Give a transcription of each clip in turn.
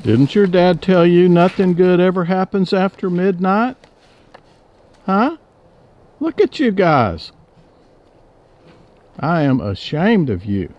Didn't your dad tell you nothing good ever happens after midnight? Huh? Look at you guys. I am ashamed of you.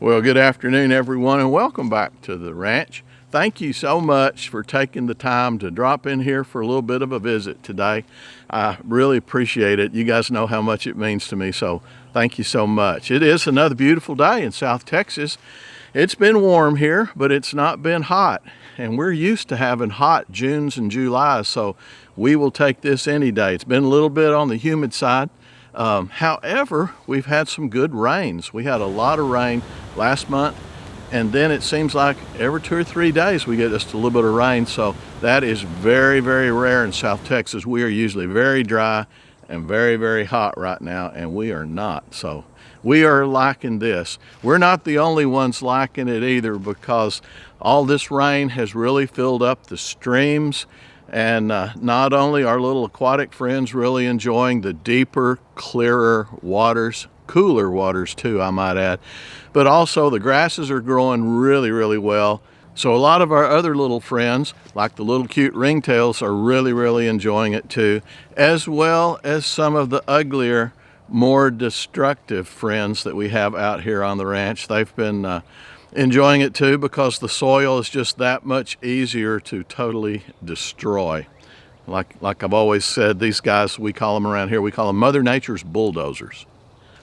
Well, good afternoon, everyone, and welcome back to the ranch. Thank you so much for taking the time to drop in here for a little bit of a visit today. I really appreciate it. You guys know how much it means to me, so thank you so much. It is another beautiful day in South Texas. It's been warm here, but it's not been hot, and we're used to having hot Junes and Julys, so we will take this any day. It's been a little bit on the humid side. However, we've had some good rains. We had a lot of rain last month, and then it seems like every 2 or 3 days we get just a little bit of rain, so that is very, very rare in South Texas. We are usually very dry and very, very hot right now, and we are not. So we are liking this. We're not the only ones liking it either, because all this rain has really filled up the streams. And not only our little aquatic friends really enjoying the deeper, clearer waters, cooler waters too, I might add, but also the grasses are growing really, really well. So a lot of our other little friends, like the little cute ringtails, are really, really enjoying it too, as well as some of the uglier, more destructive friends that we have out here on the ranch. They've been enjoying it too, because the soil is just that much easier to totally destroy. Like I've always said, these guys, we call them around here, we call them Mother Nature's bulldozers.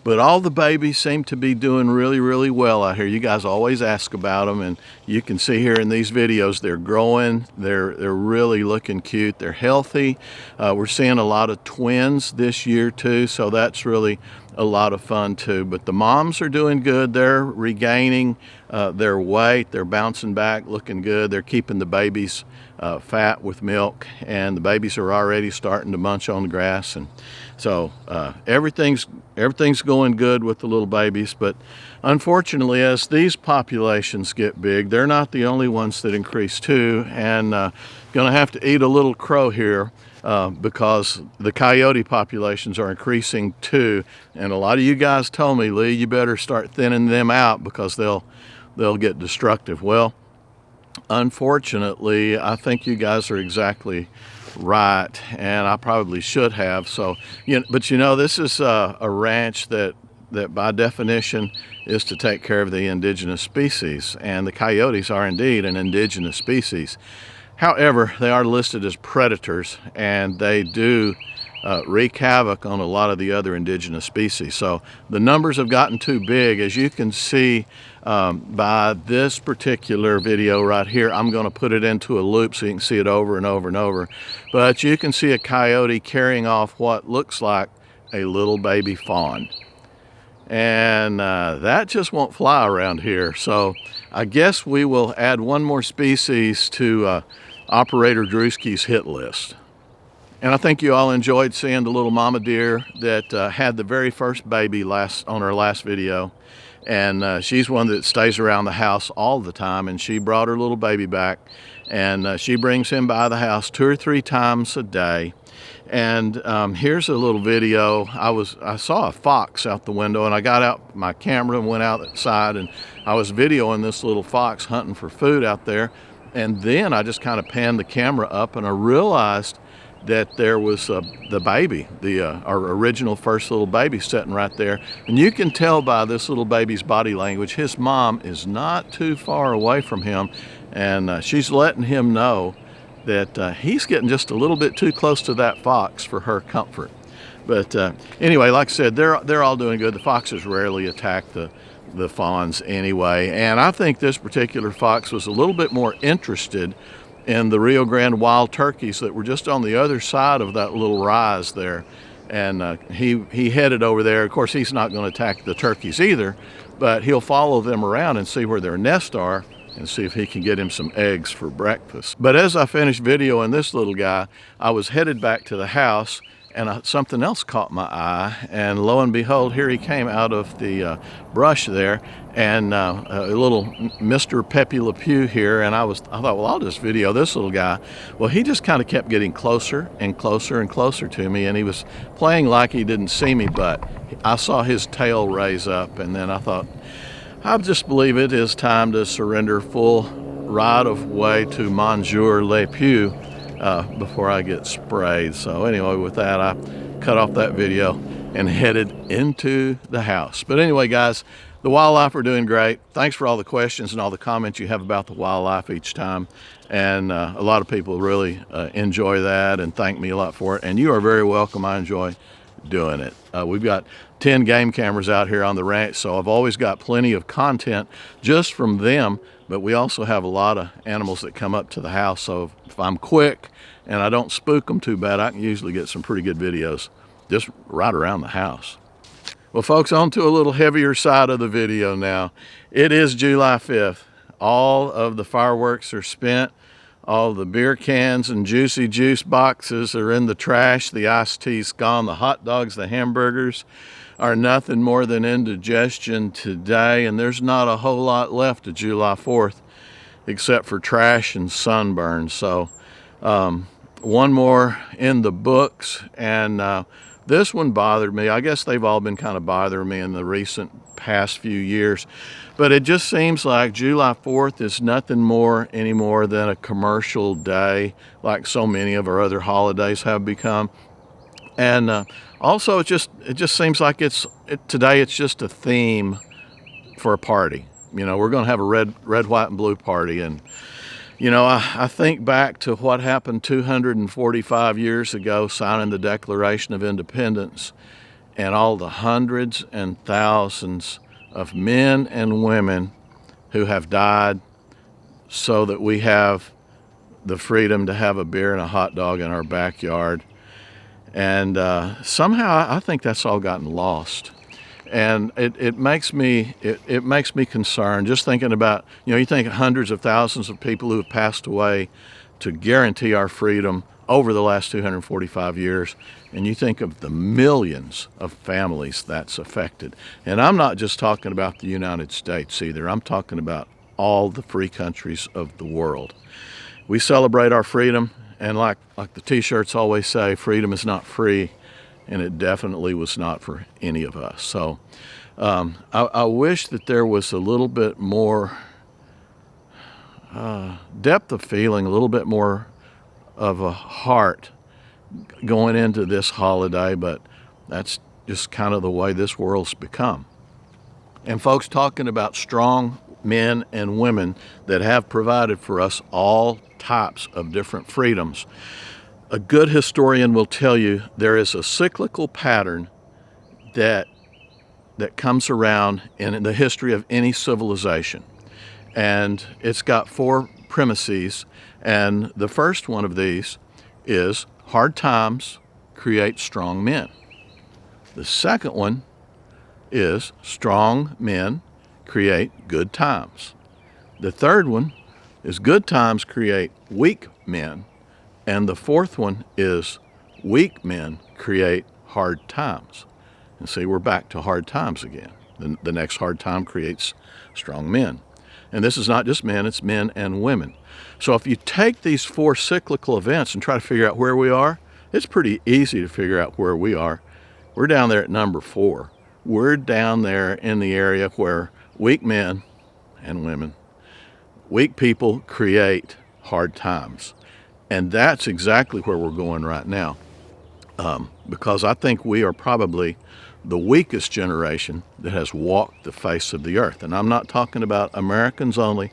But all the babies seem to be doing really, really well out here. You guys always ask about them, and you can see here in these videos, they're growing, they're really looking cute, they're healthy. We're seeing a lot of twins this year too, so that's really a lot of fun too. But the moms are doing good. They're regaining their weight, they're bouncing back, looking good. They're keeping the babies fat with milk, and the babies are already starting to munch on the grass. And so everything's going good with the little babies. But unfortunately, as these populations get big, they're not the only ones that increase too, and gonna have to eat a little crow here, because the coyote populations are increasing too. And a lot of you guys told me, Lee, you better start thinning them out because they'll get destructive. Well, unfortunately, I think you guys are exactly right, and I probably should have. So, but this is a ranch that by definition is to take care of the indigenous species, and the coyotes are indeed an indigenous species. However, they are listed as predators, and they do wreak havoc on a lot of the other indigenous species. So the numbers have gotten too big. As you can see by this particular video right here, I'm going to put it into a loop so you can see it over and over and over. But you can see a coyote carrying off what looks like a little baby fawn. And that just won't fly around here. So I guess we will add one more species to Operator Drewski's hit list. And I think you all enjoyed seeing the little mama deer that had the very first baby on her last video. And she's one that stays around the house all the time, and she brought her little baby back, and she brings him by the house 2 or 3 times a day. And here's a little video. I saw a fox out the window, and I got out my camera and went outside, and I was videoing this little fox hunting for food out there. And then I just kind of panned the camera up, and I realized that there was the baby, our original first little baby, sitting right there. And you can tell by this little baby's body language, his mom is not too far away from him, and she's letting him know that he's getting just a little bit too close to that fox for her comfort. But anyway, like I said, they're all doing good. The foxes rarely attack the fawns anyway, and I think this particular fox was a little bit more interested in the Rio Grande wild turkeys that were just on the other side of that little rise there. And he headed over there. Of course, he's not going to attack the turkeys either, but he'll follow them around and see where their nests are and see if he can get him some eggs for breakfast. But as I finished videoing this little guy, I was headed back to the house, and something else caught my eye, and lo and behold, here he came out of the brush there, and a little Mr. Pepe Le Pew here, and I thought, well, I'll just video this little guy. Well, he just kind of kept getting closer and closer and closer to me, and he was playing like he didn't see me, but I saw his tail raise up, and then I thought, I just believe it is time to surrender full right of way to Monsieur Le Pew before I get sprayed. So anyway, with that, I cut off that video and headed into the house. But anyway, guys, the wildlife are doing great. Thanks for all the questions and all the comments you have about the wildlife each time. And a lot of people really enjoy that and thank me a lot for it. And you are very welcome. I enjoy doing it. We've got 10 game cameras out here on the ranch, so I've always got plenty of content just from them, but we also have a lot of animals that come up to the house, so if I'm quick and I don't spook them too bad, I can usually get some pretty good videos just right around the house. Well, folks, on to a little heavier side of the video now. It is July 5th. All of the fireworks are spent. All the beer cans and juicy juice boxes are in the trash. The iced tea's gone. The hot dogs, the hamburgers are nothing more than indigestion today. And there's not a whole lot left of July 4th except for trash and sunburn. So one more in the books. And this one bothered me. I guess they've all been kind of bothering me in the recent past few years. But it just seems like July 4th is nothing more anymore than a commercial day, like so many of our other holidays have become. And also, it just seems like today it's just a theme for a party. You know, we're going to have a red, white, and blue party. And, you know, I think back to what happened 245 years ago, signing the Declaration of Independence, and all the hundreds and thousands of men and women who have died so that we have the freedom to have a beer and a hot dog in our backyard. And somehow I think that's all gotten lost. And it makes me concerned just thinking about, you know, you think of hundreds of thousands of people who have passed away to guarantee our freedom over the last 245 years, and you think of the millions of families that's affected. And I'm not just talking about the United States either. I'm talking about all the free countries of the world. We celebrate our freedom, and like the t-shirts always say, freedom is not free, and it definitely was not for any of us. So I wish that there was a little bit more depth of feeling, a little bit more of a heart going into this holiday, but that's just kind of the way this world's become. And folks, talking about strong men and women that have provided for us all types of different freedoms, a good historian will tell you there is a cyclical pattern that comes around in the history of any civilization. And it's got 4 premises. And the first one of these is hard times create strong men. The second one is strong men create good times. The third one is good times create weak men. And the fourth one is weak men create hard times. And see, we're back to hard times again. The next hard time creates strong men. And this is not just men, it's men and women. So if you take these 4 cyclical events and try to figure out where we are, it's pretty easy to figure out where we are. We're down there at number 4. We're down there in the area where weak men and women, weak people create hard times. And that's exactly where we're going right now. Because I think we are probably the weakest generation that has walked the face of the earth. And I'm not talking about Americans only.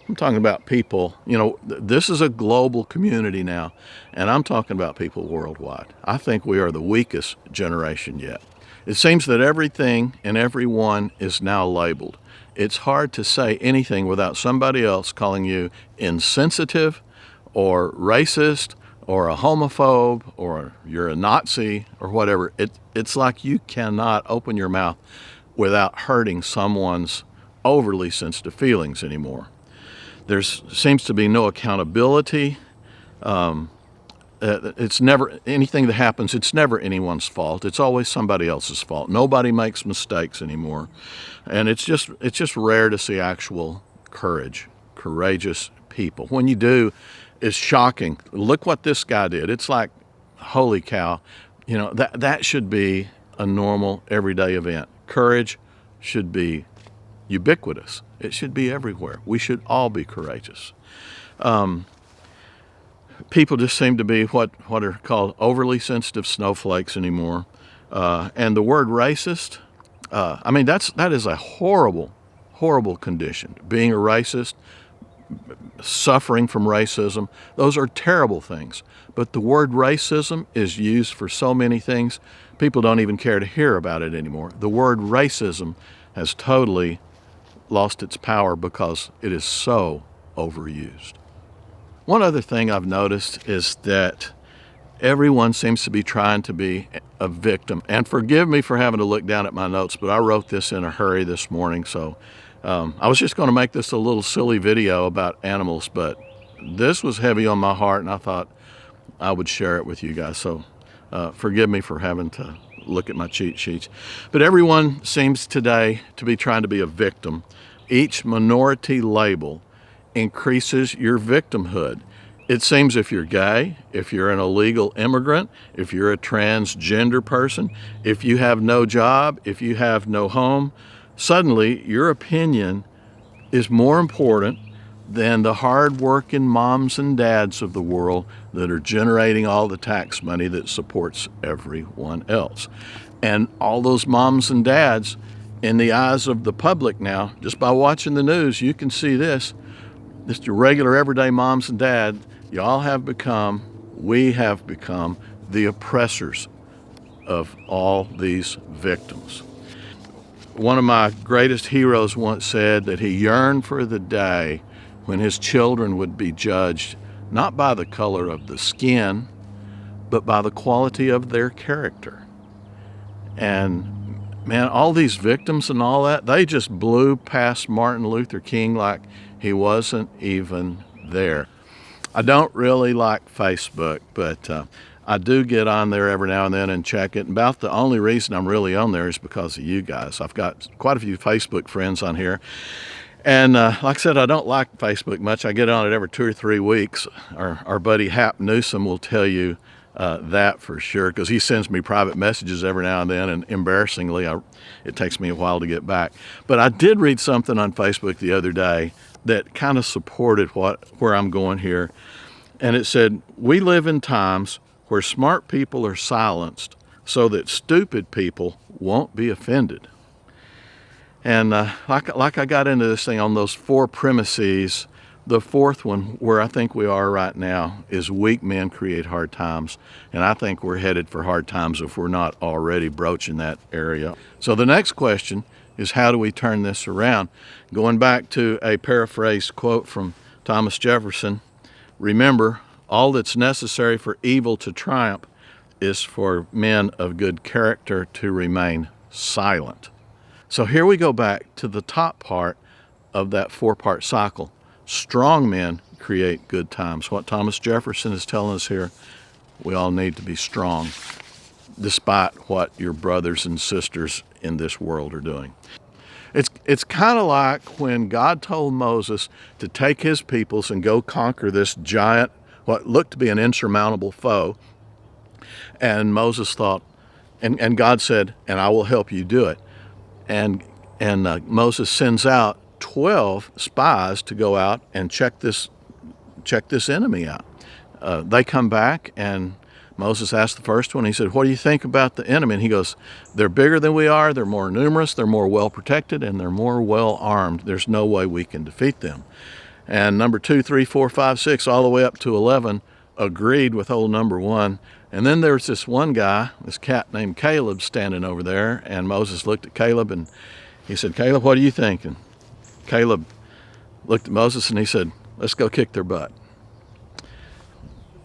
I'm talking about people, you know, this is a global community now, and I'm talking about people worldwide. I think we are the weakest generation yet. It seems that everything and everyone is now labeled. It's hard to say anything without somebody else calling you insensitive or racist or a homophobe or you're a Nazi or whatever. It's like you cannot open your mouth without hurting someone's overly sensitive feelings anymore. There seems to be no accountability. it's never anything that happens. It's never anyone's fault. It's always somebody else's fault. Nobody makes mistakes anymore, and it's just rare to see actual courageous people. When you do, it's shocking. Look what this guy did. It's like, holy cow, that should be a normal everyday event. Courage should be ubiquitous. It should be everywhere. We should all be courageous. People just seem to be what are called overly sensitive snowflakes anymore. And the word racist, that is a horrible condition. Being a racist, suffering from racism, those are terrible things. But the word racism is used for so many things, people don't even care to hear about it anymore. The word racism has totally lost its power because it is so overused. One other thing I've noticed is that everyone seems to be trying to be a victim. And forgive me for having to look down at my notes, but I wrote this in a hurry this morning. So I was just going to make this a little silly video about animals, but this was heavy on my heart, and I thought I would share it with you guys. So forgive me for having to look at my cheat sheets. But everyone seems today to be trying to be a victim. Each minority label increases your victimhood. It seems if you're gay, if you're an illegal immigrant, if you're a transgender person, if you have no job, if you have no home, suddenly your opinion is more important than the hard-working moms and dads of the world that are generating all the tax money that supports everyone else. And all those moms and dads, in the eyes of the public now, just by watching the news, you can see this. Just your regular everyday moms and dads, we have become the oppressors of all these victims. One of my greatest heroes once said that he yearned for the day when his children would be judged not by the color of the skin, but by the quality of their character. And man, all these victims and all that, they just blew past Martin Luther King like he wasn't even there. I don't really like Facebook, but I do get on there every now and then and check it. About the only reason I'm really on there is because of you guys. I've got quite a few Facebook friends on here. And like I said, I don't like Facebook much. I get on it every 2 or 3 weeks. Our buddy Hap Newsom will tell you that for sure, because he sends me private messages every now and then, and embarrassingly, it takes me a while to get back. But I did read something on Facebook the other day that kind of supported where I'm going here. And it said, we live in times where smart people are silenced so that stupid people won't be offended. And like I got into this thing on those 4 premises, the 4th one, where I think we are right now, is weak men create hard times. And I think we're headed for hard times if we're not already broaching that area. So the next question is, how do we turn this around? Going back to a paraphrased quote from Thomas Jefferson, remember, all that's necessary for evil to triumph is for men of good character to remain silent. So here we go back to the top part of that 4-part cycle. Strong men create good times. What Thomas Jefferson is telling us here, we all need to be strong, despite what your brothers and sisters in this world are doing. It's kind of like when God told Moses to take his peoples and go conquer this giant, what looked to be an insurmountable foe. And Moses thought, and God said, and I will help you do it. And Moses sends out 12 spies to go out and check this enemy out. They come back, and Moses asked the first one, he said, what do you think about the enemy? And he goes, they're bigger than we are, they're more numerous, they're more well protected, and they're more well armed. There's no way we can defeat them. And number 2, 3, 4, 5, 6, all the way up to 11 agreed with old number 1. And then there's this one guy, this cat named Caleb, standing over there, and Moses looked at Caleb and he said, Caleb, what do you think? And Caleb looked at Moses and he said, let's go kick their butt.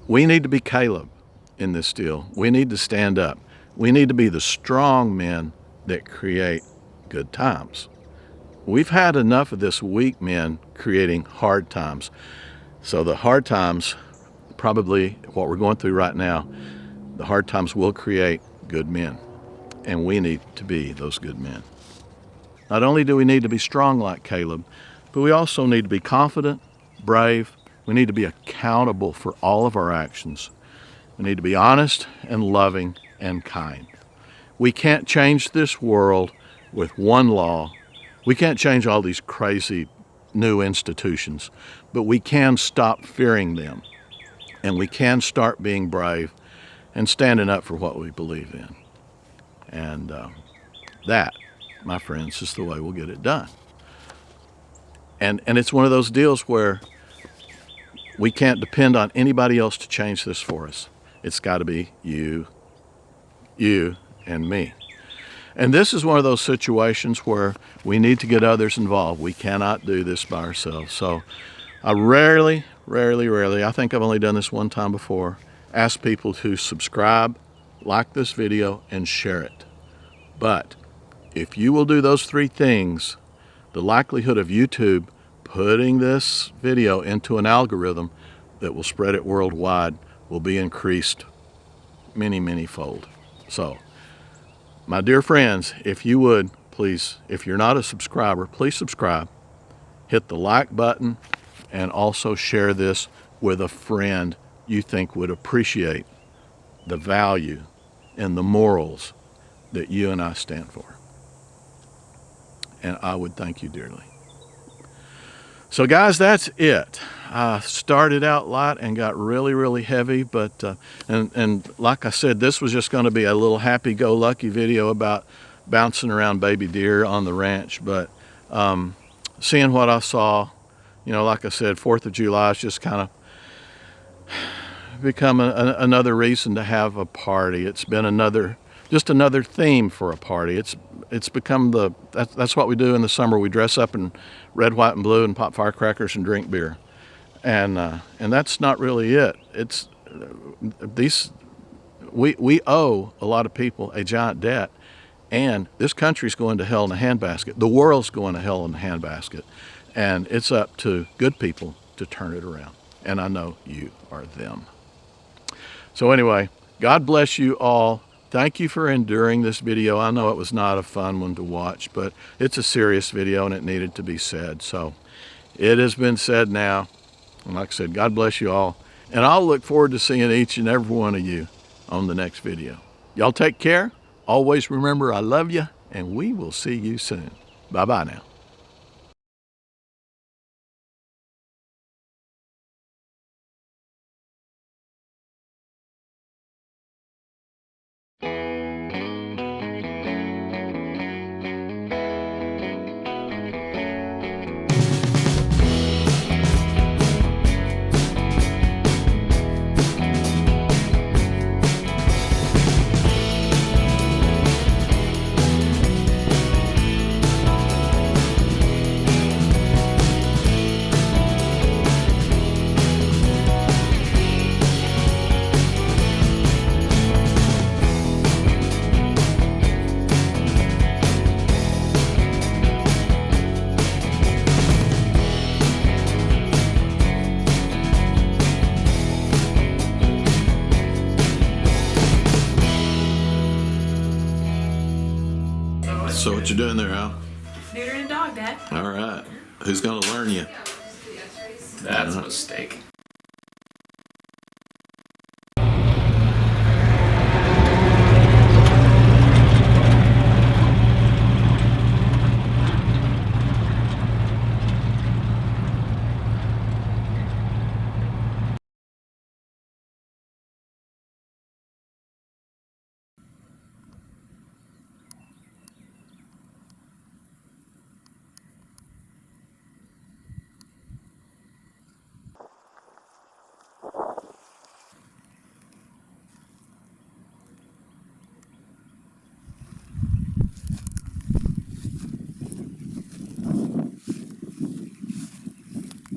We need to be Caleb in this deal. We need to stand up. We need to be the strong men that create good times. We've had enough of this weak men creating hard times. So the hard times, probably what we're going through right now, the hard times will create good men. And we need to be those good men. Not only do we need to be strong like Caleb, but we also need to be confident, brave. We need to be accountable for all of our actions. We need to be honest and loving and kind. We can't change this world with one law. We can't change all these crazy new institutions, but we can stop fearing them. And we can start being brave and standing up for what we believe in. And that, my friends, is the way we'll get it done. And it's one of those deals where we can't depend on anybody else to change this for us. It's got to be you, and me. And this is one of those situations where we need to get others involved. We cannot do this by ourselves. So I rarely, I think I've only done this one time before, ask people to subscribe, like this video, and share it. But if you will do those three things, the likelihood of YouTube putting this video into an algorithm that will spread it worldwide will be increased many fold. So, my dear friends, if you would, please, if you're not a subscriber, please subscribe, hit the like button, and also share this with a friend you think would appreciate the value and the morals that you and I stand for. And I would thank you dearly. So guys, that's it. I started out light and got really heavy, but and like I said, this was just going to be a little happy-go-lucky video about bouncing around baby deer on the ranch. But seeing what I saw, you know, like I said, 4th of July has just kind of become another reason to have a party. It's been just another theme for a party. It's become that's what we do in the summer. We dress up in red, white, and blue and pop firecrackers and drink beer. And that's not really it. It's we owe a lot of people a giant debt, and this country's going to hell in a handbasket. The world's going to hell in a handbasket, and it's up to good people to turn it around. And I know you are them. So anyway, God bless you all. Thank you for enduring this video. I know it was not a fun one to watch, but it's a serious video and it needed to be said. So it has been said now. And like I said, God bless you all. And I'll look forward to seeing each and every one of you on the next video. Y'all take care. Always remember I love you, and we will see you soon. Bye-bye now. So what you doing there, Al? Neutering a dog, Dad. All right. Who's going to learn you? That's a mistake.